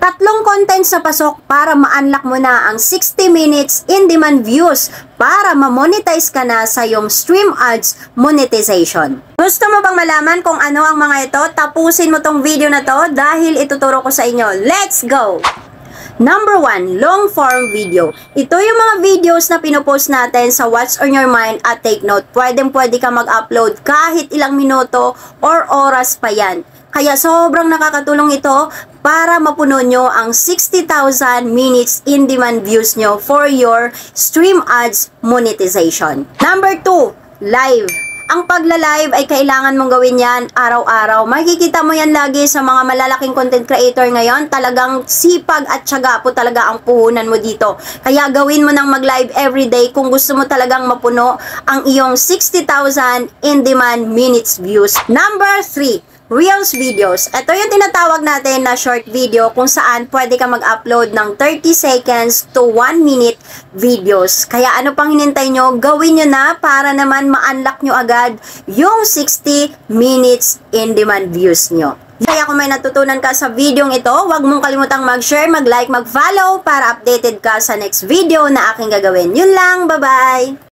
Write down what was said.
Tatlong contents na pasok para ma-unlock mo na ang 60 minutes in-demand views para ma-monetize ka na sa iyong stream ads monetization. Gusto mo bang malaman kung ano ang mga ito? Tapusin mo tong video na to dahil ituturo ko sa inyo. Let's go! Number 1, long form video. Ito yung mga videos na pinopost natin sa What's on Your Mind at Take Note. Pwede ka mag-upload kahit ilang minuto or oras pa yan. Kaya sobrang nakakatulong ito para mapuno nyo ang 60,000 minutes in-demand views nyo for your stream ads monetization. Number 2, live. Ang pagla-live ay kailangan mong gawin yan araw-araw. Makikita mo yan lagi sa mga malalaking content creator ngayon. Talagang sipag at tiyaga po talaga ang puhunan mo dito. Kaya gawin mo ng mag-live everyday kung gusto mo talagang mapuno ang iyong 60,000 in-demand minutes views. Number 3, Reels videos. Ito yung tinatawag natin na short video kung saan pwede ka mag-upload ng 30 seconds to 1 minute videos. Kaya ano pang hinintay nyo, gawin nyo na para naman ma-unlock nyo agad yung 60 minutes in-demand views nyo. Kaya kung may natutunan ka sa video ito, huwag mong kalimutang mag-share, mag-like, mag-follow para updated ka sa next video na aking gagawin. Yun lang, bye-bye!